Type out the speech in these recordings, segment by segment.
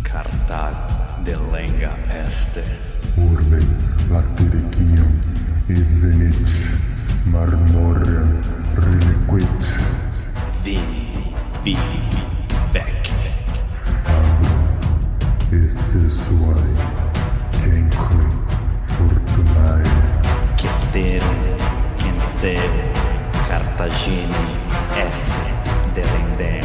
Cartago delenga est. Urbe latericium evenit marmorem reliquit. Vini, vili, vec. Fabum esse suae cenque fortunae. Ceterum, censeum, Cartaginem F. delendem.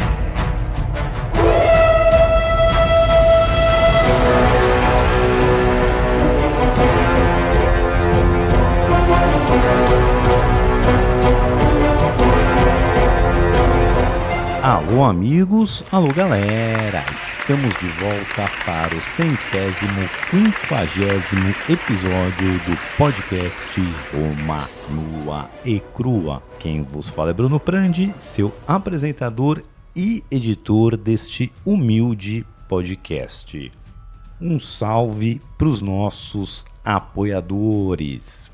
Alô amigos, alô galera, estamos de volta para o 150º episódio do podcast Roma Nua e Crua. Quem vos fala é Bruno Prandi, seu apresentador e editor deste humilde podcast. Um salve para os nossos apoiadores.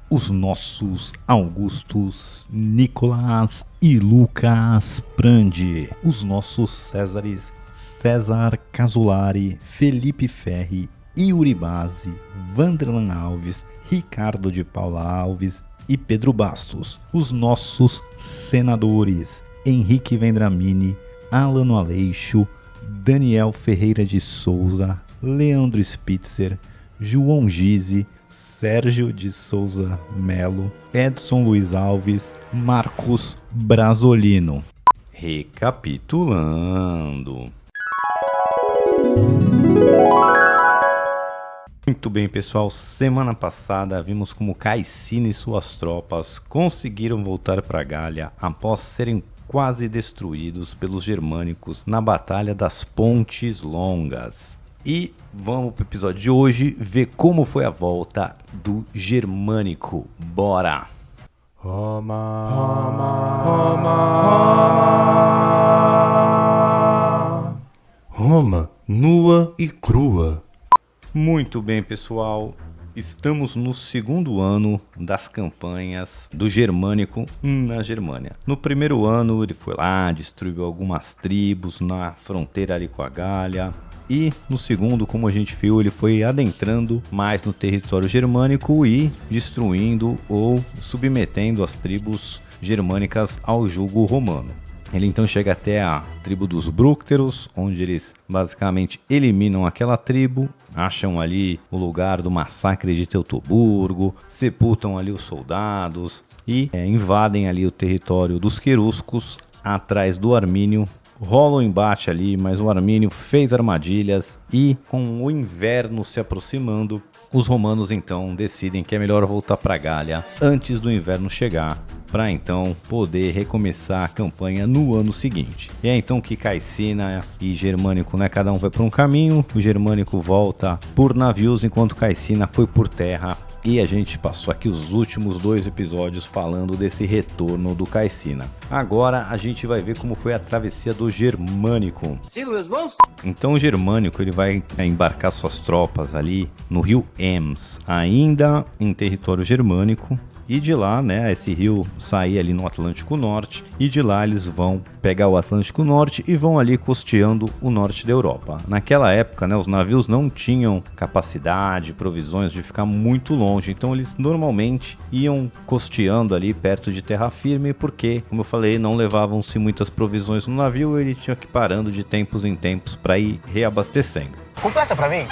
Os nossos Augustos, Nicolas e Lucas Prandi. Os nossos Césares, César Casolari, Felipe Ferri, Yuri Base, Vanderlan Alves, Ricardo de Paula Alves e Pedro Bastos. Os nossos senadores, Henrique Vendramini, Alano Aleixo, Daniel Ferreira de Souza, Leandro Spitzer, João Gise, Sérgio de Souza Melo, Edson Luiz Alves, Marcos Brasolino. Recapitulando. Muito bem, pessoal. Semana passada vimos como Caecina e suas tropas conseguiram voltar para Gália após serem quase destruídos pelos germânicos na Batalha das Pontes Longas. E vamos para o episódio de hoje ver como foi a volta do germânico. Bora! Roma, Roma, Roma, Roma, nua e crua. Muito bem, pessoal. Estamos no segundo ano das campanhas do germânico na Germânia. No primeiro ano ele foi lá, destruiu algumas tribos na fronteira ali com a Gália. E no segundo, como a gente viu, ele foi adentrando mais no território germânico e destruindo ou submetendo as tribos germânicas ao jugo romano. Ele então chega até a tribo dos Brúcteros, onde eles basicamente eliminam aquela tribo, acham ali o lugar do massacre de Teutoburgo, sepultam ali os soldados e invadem ali o território dos Queruscos atrás do Armínio. Rola um embate ali, mas o Armínio fez armadilhas e, com o inverno se aproximando, os romanos então decidem que é melhor voltar para Gália antes do inverno chegar, para então poder recomeçar a campanha no ano seguinte. E é então que Caecina e Germânico, cada um vai para um caminho, o Germânico volta por navios, enquanto Caecina foi por terra. E a gente passou aqui os últimos 2 episódios falando desse retorno do Caecina. Agora a gente vai ver como foi a travessia do Germânico. Siga meus bons. Então o Germânico ele vai embarcar suas tropas ali no rio Ems, ainda em território germânico. E de lá, esse rio sair ali no Atlântico Norte, e de lá eles vão pegar o Atlântico Norte e vão ali costeando o norte da Europa. Naquela época, os navios não tinham capacidade, provisões de ficar muito longe, então eles normalmente iam costeando ali perto de terra firme, porque, como eu falei, não levavam-se muitas provisões no navio, ele tinha que ir parando de tempos em tempos para ir reabastecendo. Completa pra mim.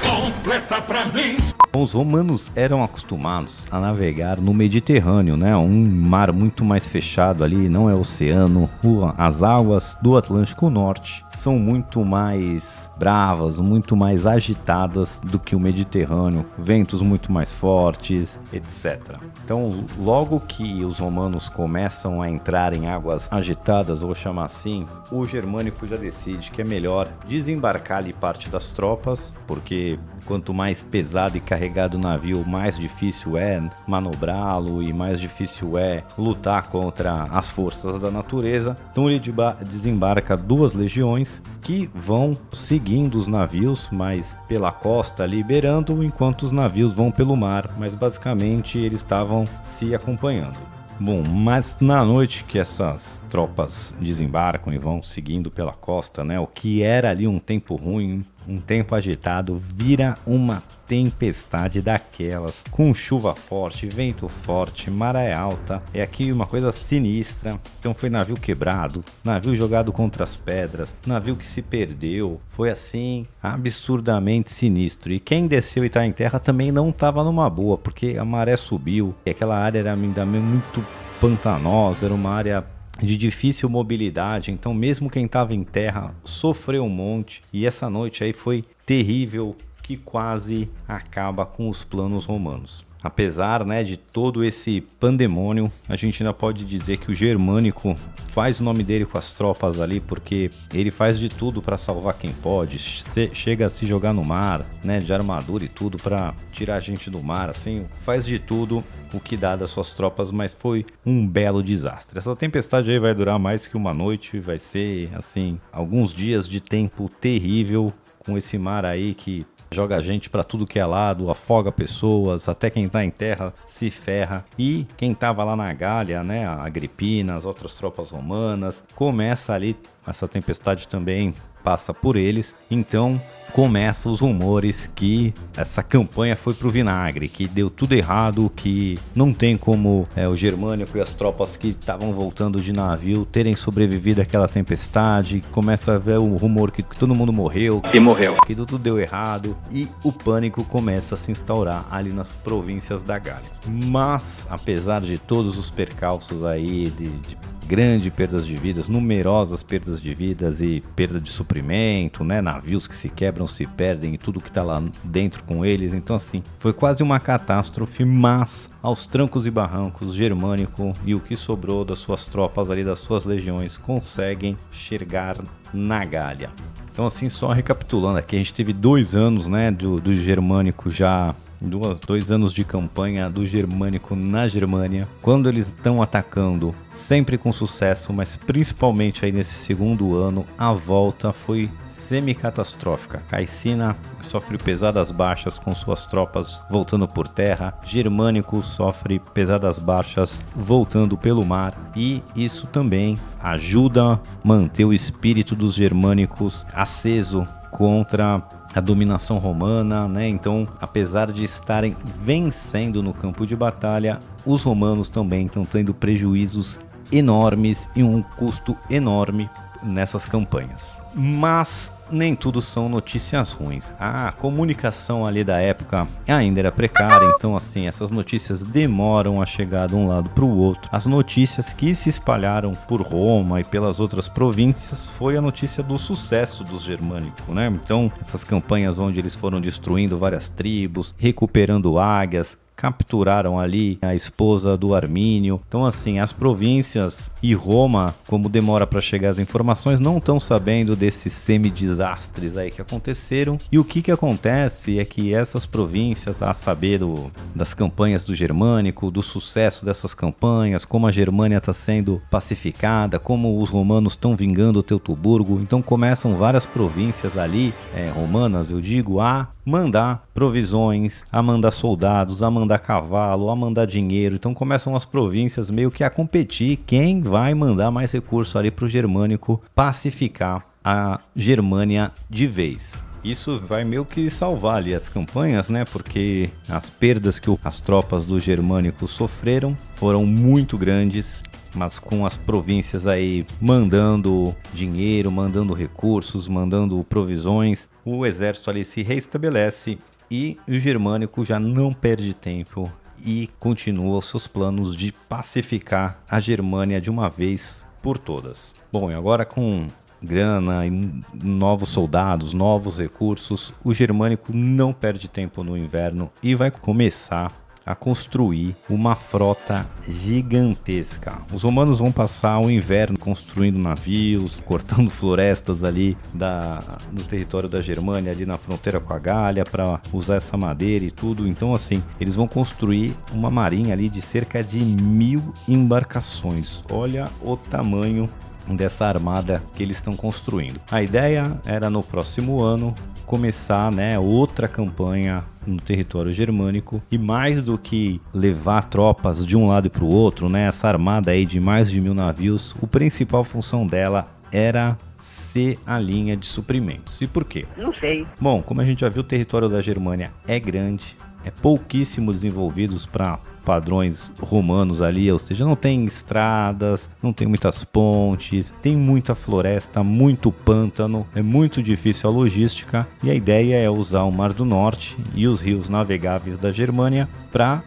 Completa pra mim. Os romanos eram acostumados a navegar no Mediterrâneo, um mar muito mais fechado ali, não é oceano. As águas do Atlântico Norte são muito mais bravas, muito mais agitadas do que o Mediterrâneo, ventos muito mais fortes, etc. Então, logo que os romanos começam a entrar em águas agitadas, vou chamar assim, o germânico já decide que é melhor desembarcar ali parte das tropas, porque quanto mais pesado e carregado o navio, mais difícil é manobrá-lo e mais difícil é lutar contra as forças da natureza. Então ele desembarca 2 legiões que vão seguindo os navios, mas pela costa liberando, enquanto os navios vão pelo mar, mas basicamente eles estavam se acompanhando. Bom, mas na noite que essas tropas desembarcam e vão seguindo pela costa, o que era ali um tempo ruim, um tempo agitado vira uma tempestade daquelas, com chuva forte, vento forte, maré alta. É aqui uma coisa sinistra. Então foi navio quebrado, navio jogado contra as pedras, navio que se perdeu. Foi assim, absurdamente sinistro. E quem desceu e tá em terra também não tava numa boa, porque a maré subiu e aquela área era ainda muito pantanosa, era uma área de difícil mobilidade, então mesmo quem estava em terra sofreu um monte. E essa noite aí foi terrível, que quase acaba com os planos romanos. Apesar, né, de todo esse pandemônio, a gente ainda pode dizer que o Germânico faz o nome dele com as tropas ali, porque ele faz de tudo para salvar quem pode, chega a se jogar no mar, né, de armadura e tudo para tirar a gente do mar, assim, faz de tudo o que dá das suas tropas, mas foi um belo desastre. Essa tempestade aí vai durar mais que uma noite, vai ser, assim, alguns dias de tempo terrível, com esse mar aí que joga a gente para tudo que é lado, afoga pessoas, até quem tá em terra se ferra. E quem tava lá na Gália, né, a Agripina, as outras tropas romanas, começa ali, essa tempestade também passa por eles, então começam os rumores que essa campanha foi pro vinagre, que deu tudo errado, que não tem como o Germânico e as tropas que estavam voltando de navio terem sobrevivido àquela tempestade. Começa a ver o rumor que todo mundo morreu, que tudo deu errado, e o pânico começa a se instaurar ali nas províncias da Gália. Mas apesar de todos os percalços aí de grandes perdas de vidas, numerosas perdas de vidas e perda de suprimento, né? Navios que se quebram, se perdem e tudo que tá lá dentro com eles. Então assim, foi quase uma catástrofe, mas aos trancos e barrancos, Germânico e o que sobrou das suas tropas ali, das suas legiões, conseguem chegar na Gália. Então assim, só recapitulando aqui, a gente teve 2 anos, né, do Germânico já... 2 anos de campanha do Germânico na Germânia, quando eles estão atacando, sempre com sucesso, mas principalmente aí nesse segundo ano, a volta foi semi-catastrófica. Caecina sofre pesadas baixas com suas tropas voltando por terra, Germânico sofre pesadas baixas voltando pelo mar, e isso também ajuda a manter o espírito dos germânicos aceso contra a dominação romana, né? Então, apesar de estarem vencendo no campo de batalha, os romanos também estão tendo prejuízos enormes e um custo enorme nessas campanhas. Mas nem tudo são notícias ruins. A comunicação ali da época ainda era precária, então assim, essas notícias demoram a chegar de um lado para o outro. As notícias que se espalharam por Roma e pelas outras províncias foi a notícia do sucesso dos germânicos, né? Então, essas campanhas onde eles foram destruindo várias tribos, recuperando águias, capturaram ali a esposa do Armínio. Então assim, as províncias e Roma, como demora para chegar as informações, não estão sabendo desses semi-desastres aí que aconteceram. E o que acontece é que essas províncias, a saber das campanhas do Germânico, do sucesso dessas campanhas, como a Germânia está sendo pacificada, como os romanos estão vingando o Teutoburgo, então começam várias províncias ali, romanas eu digo, a mandar provisões, a mandar soldados, a mandar cavalo, a mandar dinheiro. Então começam as províncias meio que a competir quem vai mandar mais recurso ali para o Germânico pacificar a Germânia de vez. Isso vai meio que salvar ali as campanhas, né? Porque as perdas que as tropas do Germânico sofreram foram muito grandes, mas com as províncias aí mandando dinheiro, mandando recursos, mandando provisões, o exército ali se reestabelece e o Germânico já não perde tempo e continua os seus planos de pacificar a Germânia de uma vez por todas. Bom, e agora com grana e novos soldados, novos recursos, o Germânico não perde tempo no inverno e vai começar a construir uma frota gigantesca. Os romanos vão passar o inverno construindo navios, cortando florestas ali no território da Germânia, ali na fronteira com a Gália, para usar essa madeira e tudo. Então assim, eles vão construir uma marinha ali de cerca de 1000 embarcações. Olha o tamanho dessa armada que eles estão construindo. A ideia era no próximo ano começar, né, outra campanha no território germânico, e mais do que levar tropas de um lado para o outro, né, essa armada aí de mais de 1000 navios, a principal função dela era ser a linha de suprimentos. E por quê? Não sei. Bom, como a gente já viu, o território da Germânia é grande, é pouquíssimo desenvolvidos para padrões romanos ali, ou seja, não tem estradas, não tem muitas pontes, tem muita floresta, muito pântano, é muito difícil a logística e a ideia é usar o Mar do Norte e os rios navegáveis da Germânia para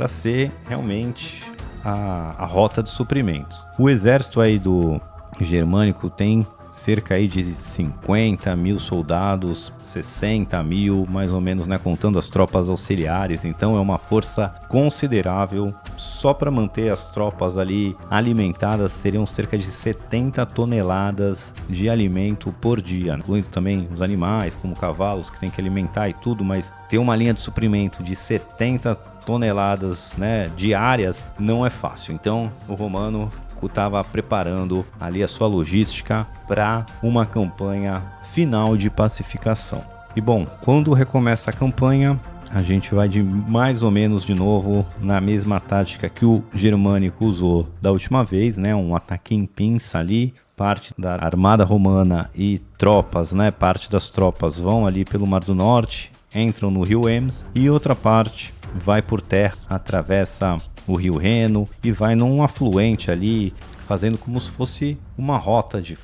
ser realmente a rota de suprimentos. O exército aí do germânico tem cerca aí de 50 mil soldados, 60 mil mais ou menos, né, contando as tropas auxiliares, então é uma força considerável. Só para manter as tropas ali alimentadas seriam cerca de 70 toneladas de alimento por dia, incluindo também os animais como cavalos que tem que alimentar e tudo, mas ter uma linha de suprimento de 70 toneladas, né, diárias não é fácil. Então o romano estava preparando ali a sua logística para uma campanha final de pacificação. E bom, quando recomeça a campanha, a gente vai de mais ou menos de novo na mesma tática que o germânico usou da última vez, né, um ataque em pinça ali. Parte da armada romana e tropas, né, parte das tropas vão ali pelo Mar do Norte, entram no rio Ems e outra parte vai por terra, atravessa o rio Reno e vai num afluente ali, fazendo como se fosse uma rota de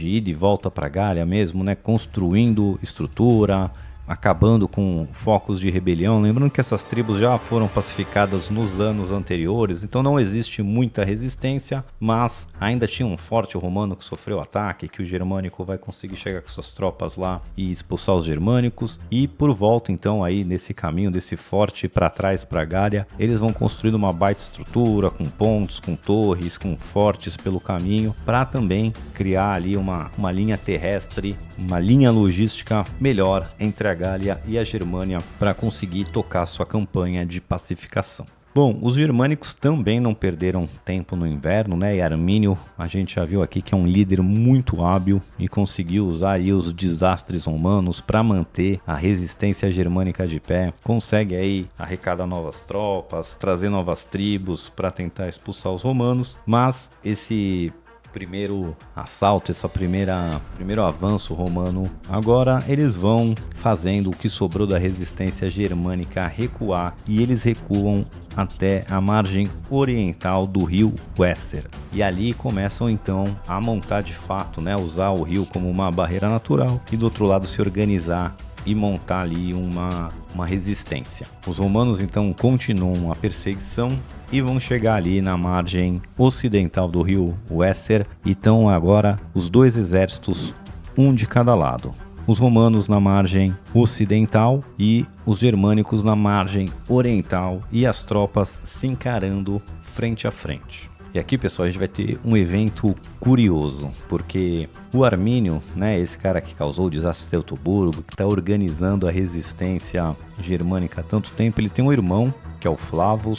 ida e volta para Gália mesmo, né? Construindo estrutura, acabando com focos de rebelião. Lembrando que essas tribos já foram pacificadas nos anos anteriores, então não existe muita resistência, mas ainda tinha um forte romano que sofreu ataque, que o germânico vai conseguir chegar com suas tropas lá e expulsar os germânicos, e por volta então aí nesse caminho desse forte para trás para Gália, eles vão construindo uma baita estrutura com pontes, com torres, com fortes pelo caminho, para também criar ali uma linha terrestre, uma linha logística melhor entre a Gália e a Germânia para conseguir tocar sua campanha de pacificação. Bom, os germânicos também não perderam tempo no inverno, né? E Armínio, a gente já viu aqui que é um líder muito hábil e conseguiu usar aí os desastres romanos para manter a resistência germânica de pé. Consegue aí arrecadar novas tropas, trazer novas tribos para tentar expulsar os romanos, mas esse primeiro assalto, primeiro avanço romano, agora eles vão fazendo o que sobrou da resistência germânica recuar, e eles recuam até a margem oriental do rio Weser. E ali começam então a montar de fato, né, usar o rio como uma barreira natural e do outro lado se organizar e montar ali uma resistência. Os romanos então continuam a perseguição e vão chegar ali na margem ocidental do rio Weser, e estão agora os dois exércitos, um de cada lado. Os romanos na margem ocidental e os germânicos na margem oriental, e as tropas se encarando frente a frente. E aqui, pessoal, a gente vai ter um evento curioso, porque o Armínio, né, esse cara que causou o desastre de Teutoburgo, que está organizando a resistência germânica há tanto tempo, ele tem um irmão, que é o Flavo,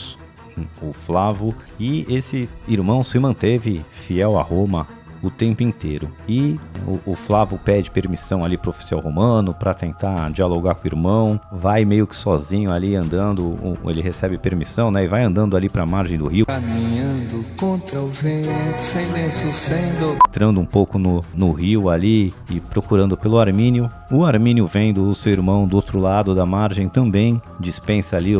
e esse irmão se manteve fiel a Roma o tempo inteiro. E o Flavo pede permissão ali pro oficial romano para tentar dialogar com o irmão, vai meio que sozinho ali andando, ele recebe permissão, né, e vai andando ali para a margem do rio, caminhando contra o vento, sem lenço, sem entrando um pouco no rio ali e procurando pelo Armínio. O Armínio, vendo o seu irmão do outro lado da margem, também dispensa ali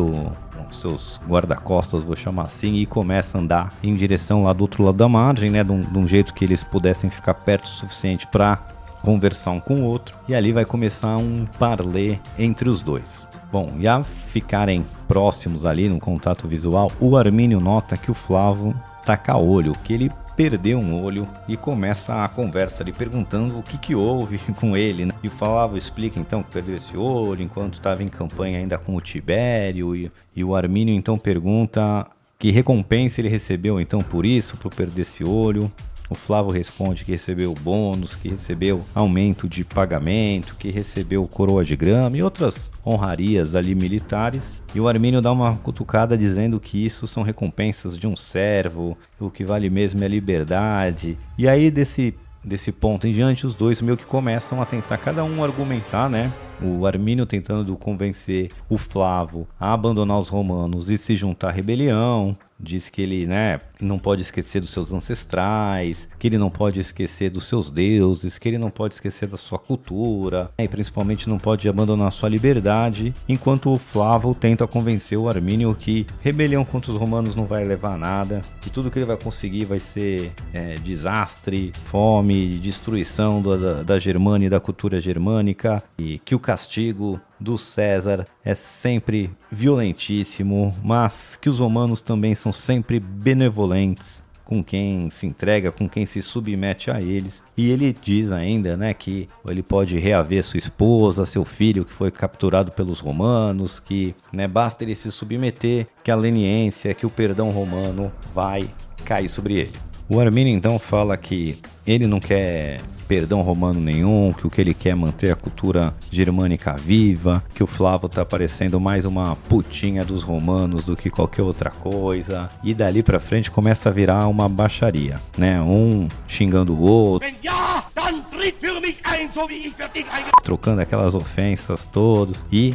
seus guarda-costas, vou chamar assim, e começa a andar em direção lá do outro lado da margem, né, de um jeito que eles pudessem ficar perto o suficiente para conversar um com o outro, e ali vai começar um parlê entre os dois. Bom, e a ficarem próximos ali no contato visual, o Armínio nota que o Flavo tá caolho, que ele perdeu um olho, e começa a conversa ali perguntando o que houve com ele, né? E o Flavo explica então que perdeu esse olho enquanto estava em campanha ainda com o Tibério, e o Armínio então pergunta que recompensa ele recebeu então por isso, por perder esse olho. O Flavo responde que recebeu bônus, que recebeu aumento de pagamento, que recebeu coroa de grama e outras honrarias ali militares. E o Armínio dá uma cutucada dizendo que isso são recompensas de um servo, o que vale mesmo é a liberdade. E aí desse ponto em diante, os dois meio que começam a tentar cada um argumentar, né, O Armínio tentando convencer o Flavo a abandonar os romanos e se juntar à rebelião. Diz que ele, não pode esquecer dos seus ancestrais, que ele não pode esquecer dos seus deuses, que ele não pode esquecer da sua cultura, e principalmente não pode abandonar sua liberdade, enquanto o Flavo tenta convencer o Armínio que rebelião contra os romanos não vai levar a nada, que tudo que ele vai conseguir vai ser desastre, fome, destruição da Germânia e da cultura germânica, e que o castigo do César é sempre violentíssimo, mas que os romanos também são sempre benevolentes com quem se entrega, com quem se submete a eles. E ele diz ainda, que ele pode reaver sua esposa, seu filho que foi capturado pelos romanos, que basta ele se submeter, que a leniência, que o perdão romano vai cair sobre ele. O Armínio então fala que ele não quer perdão romano nenhum, que o que ele quer é manter a cultura germânica viva, que o Flavo tá parecendo mais uma putinha dos romanos do que qualquer outra coisa, e dali pra frente começa a virar uma baixaria, um xingando o outro, trocando aquelas ofensas todos, e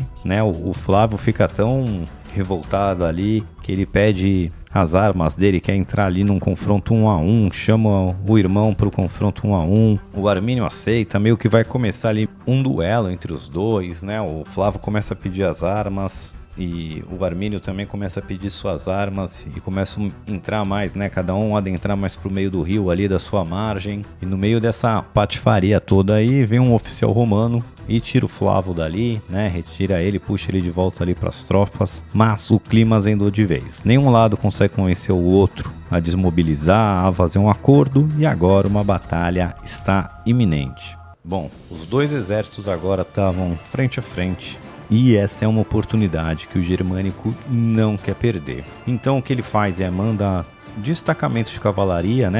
o Flávio fica tão revoltado ali que ele pede as armas dele, quer entrar ali num confronto 1 a 1, chama o irmão pro confronto 1 a 1. O Armínio aceita, meio que vai começar ali um duelo entre os dois, O Flávio começa a pedir as armas e o Armínio também começa a pedir suas armas e começa a entrar mais, cada um adentrar mais pro meio do rio ali da sua margem. E no meio dessa patifaria toda aí vem um oficial romano e tira o Flavo dali, retira ele, puxa ele de volta ali para as tropas, mas o clima azedou de vez. Nenhum lado consegue convencer o outro a desmobilizar, a fazer um acordo, e agora uma batalha está iminente. Bom, os dois exércitos agora estavam frente a frente, e essa é uma oportunidade que o germânico não quer perder. Então o que ele faz é manda destacamentos de cavalaria,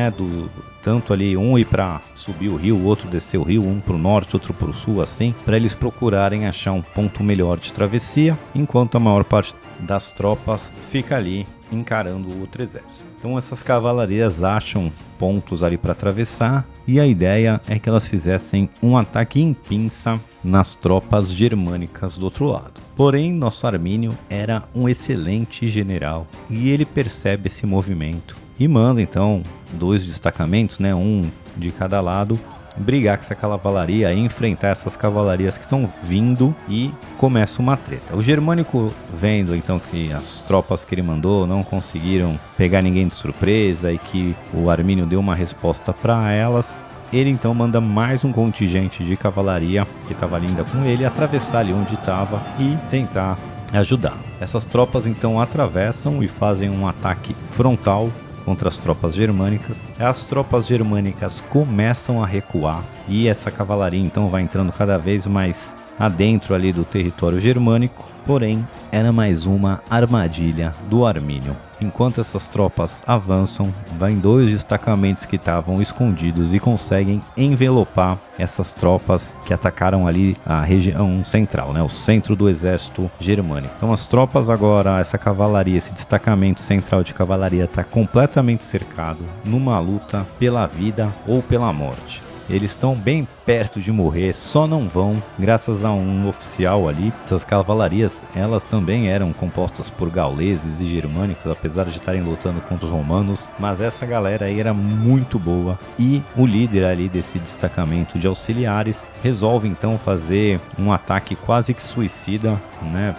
tanto ali um ir para subir o rio, o outro descer o rio, um para o norte, outro para o sul, assim, para eles procurarem achar um ponto melhor de travessia, enquanto a maior parte das tropas fica ali encarando o outro exército. Então essas cavalarias acham pontos ali para atravessar, e a ideia é que elas fizessem um ataque em pinça nas tropas germânicas do outro lado. Porém, nosso Armínio era um excelente general e ele percebe esse movimento e manda então 2 destacamentos, um de cada lado, brigar com essa cavalaria e enfrentar essas cavalarias que estão vindo, e começa uma treta. O germânico, vendo então que as tropas que ele mandou não conseguiram pegar ninguém de surpresa e que o Armínio deu uma resposta para elas, ele então manda mais um contingente de cavalaria que estava linda com ele atravessar ali onde estava e tentar ajudar. Essas tropas então atravessam e fazem um ataque frontal contra as tropas germânicas. As tropas germânicas começam a recuar e essa cavalaria então vai entrando cada vez mais adentro ali do território germânico, porém era mais uma armadilha do Armínio. Enquanto essas tropas avançam, vêm 2 destacamentos que estavam escondidos e conseguem envelopar essas tropas que atacaram ali a região central, o centro do exército germânico. Então as tropas agora, essa cavalaria, esse destacamento central de cavalaria está completamente cercado numa luta pela vida ou pela morte. Eles estão bem perto de morrer, só não vão graças a um oficial ali. Essas cavalarias, elas também eram compostas por gauleses e germânicos, apesar de estarem lutando contra os romanos, mas essa galera aí era muito boa, e o líder ali desse destacamento de auxiliares resolve então fazer um ataque quase que suicida,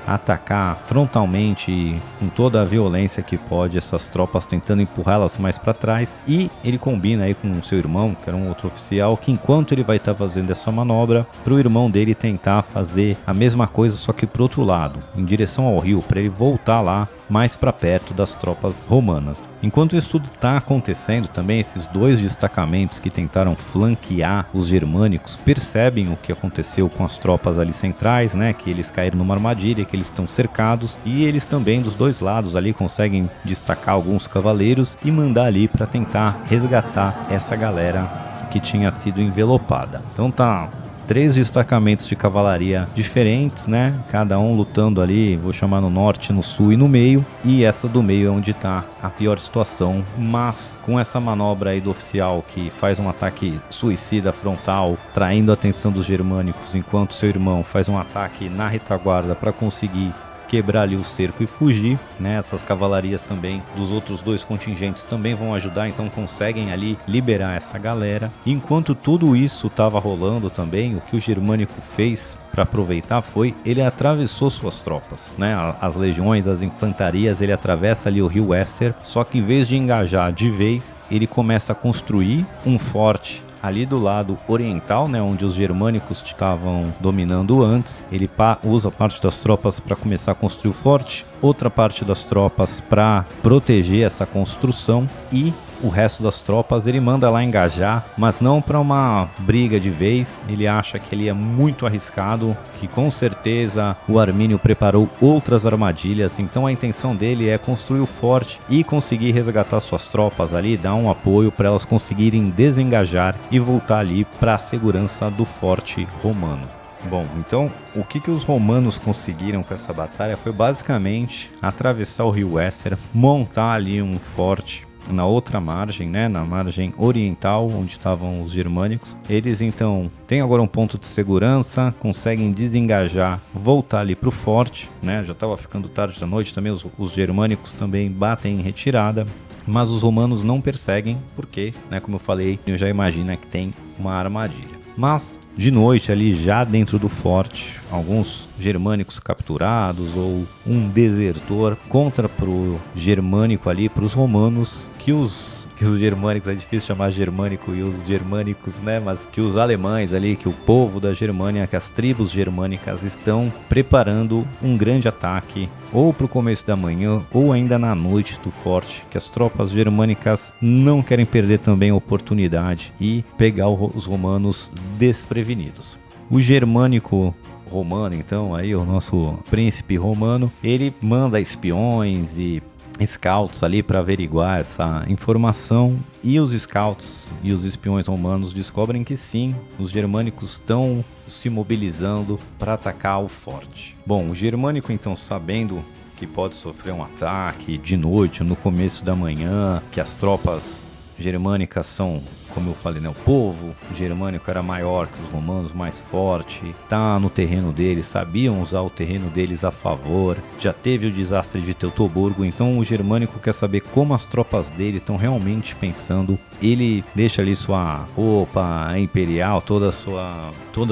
atacar frontalmente com toda a violência que pode essas tropas, tentando empurrá-las mais para trás, e ele combina aí com o seu irmão, que era um outro oficial, que enquanto ele vai estar fazendo essa manobra, para o irmão dele tentar fazer a mesma coisa, só que pro outro lado, em direção ao rio, para ele voltar lá mais para perto das tropas romanas. Enquanto isso tudo está acontecendo, também esses 2 destacamentos que tentaram flanquear os germânicos percebem o que aconteceu com as tropas ali centrais, que eles caíram numa armadilha, que eles estão cercados, e eles também dos 2 lados ali conseguem destacar alguns cavaleiros e mandar ali para tentar resgatar essa galera que tinha sido envelopada. Então tá 3 destacamentos de cavalaria diferentes, né? Cada um lutando ali, vou chamar no norte, no sul e no meio. E essa do meio é onde tá a pior situação. Mas com essa manobra aí do oficial que faz um ataque suicida frontal, traindo a atenção dos germânicos, enquanto seu irmão faz um ataque na retaguarda para conseguir quebrar ali o cerco e fugir, né? Essas cavalarias também dos outros 2 contingentes também vão ajudar, então conseguem ali liberar essa galera. Enquanto tudo isso estava rolando também, o que o germânico fez para aproveitar foi, ele atravessou suas tropas, né? As legiões, as infantarias, ele atravessa ali o rio Weser, só que em vez de engajar de vez, ele começa a construir um forte ali do lado oriental, né, onde os germânicos estavam dominando antes. Ele usa parte das tropas para começar a construir o forte, outra parte das tropas para proteger essa construção, e o resto das tropas ele manda lá engajar, mas não para uma briga de vez. Ele acha que ele é muito arriscado, que com certeza o Armínio preparou outras armadilhas, então a intenção dele é construir o forte e conseguir resgatar suas tropas ali, dar um apoio para elas conseguirem desengajar e voltar ali para a segurança do forte romano. Bom, então o que os romanos conseguiram com essa batalha foi basicamente atravessar o rio Weser, montar ali um forte na outra margem, né, na margem oriental, onde estavam os germânicos. Eles então têm agora um ponto de segurança, conseguem desengajar, voltar ali para o forte, né, já estava ficando tarde da noite, também os germânicos também batem em retirada, mas os romanos não perseguem, porque, né, como eu falei, já imagina que tem uma armadilha. Mas de noite ali já dentro do forte, alguns germânicos capturados ou um desertor contra pro germânico ali, para os romanos, que os germânicos, é difícil chamar germânico e os germânicos, né, mas que os alemães ali, que o povo da Germânia, que as tribos germânicas estão preparando um grande ataque, ou pro começo da manhã, ou ainda na noite do forte, que as tropas germânicas não querem perder também a oportunidade e pegar os romanos desprevenidos. O germânico romano, então, aí o nosso príncipe romano, ele manda espiões e scouts ali para averiguar essa informação, e os scouts e os espiões romanos descobrem que sim, os germânicos estão se mobilizando para atacar o forte. Bom, o germânico então, sabendo que pode sofrer um ataque de noite, no começo da manhã, que as tropas germânicas são, como eu falei, né, o povo germânico era maior que os romanos, mais forte, tá no terreno deles, sabiam usar o terreno deles a favor, já teve o desastre de Teutoburgo, então o germânico quer saber como as tropas dele estão realmente pensando. Ele deixa ali sua roupa imperial, toda a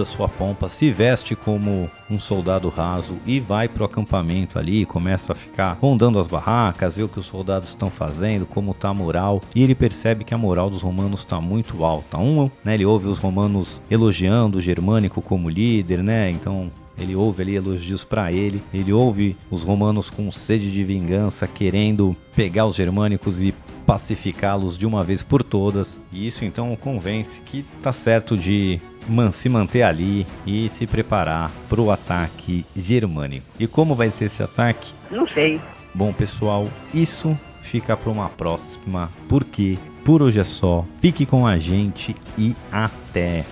sua pompa, se veste como um soldado raso e vai pro acampamento ali, começa a ficar rondando as barracas, ver o que os soldados estão fazendo, como tá a moral, e ele percebe que a moral dos romanos tá muito alta. Né, ele ouve os romanos elogiando o germânico como líder, né, então ele ouve ali elogios para ele, ele ouve os romanos com sede de vingança, querendo pegar os germânicos e pacificá-los de uma vez por todas, e isso então o convence que tá certo de se manter ali e se preparar para o ataque germânico. E como vai ser esse ataque? Não sei. Bom, pessoal, isso fica para uma próxima, porque por hoje é só. Fique com a gente e até!